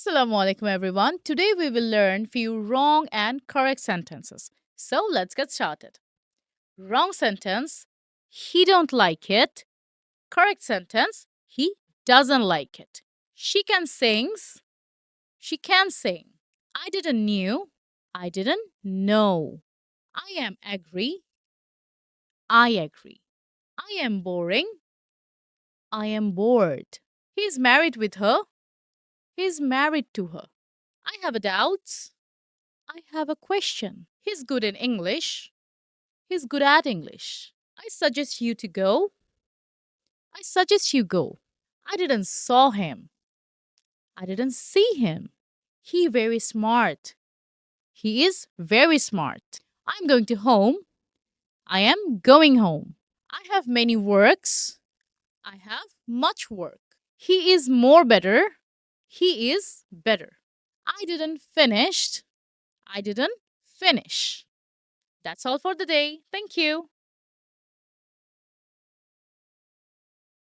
Assalamu alaikum everyone. Today we will learn few wrong and correct sentences. So let's get started. Wrong sentence: he don't like it. Correct sentence: he doesn't like it. She can sings. She can sing. I didn't knew. I didn't know. I am agree. I agree. I am boring. I am bored. He's married with her. He's married to her. I have a doubt. I have a question. He's good in English. He's good at English. I suggest you to go. I suggest you go. I didn't saw him. I didn't see him. He very smart. He is very smart. I'm going to home. I am going home. I have many works. I have much work. He is more better. He is better. I didn't finished. I didn't finish. That's all for the day. Thank you.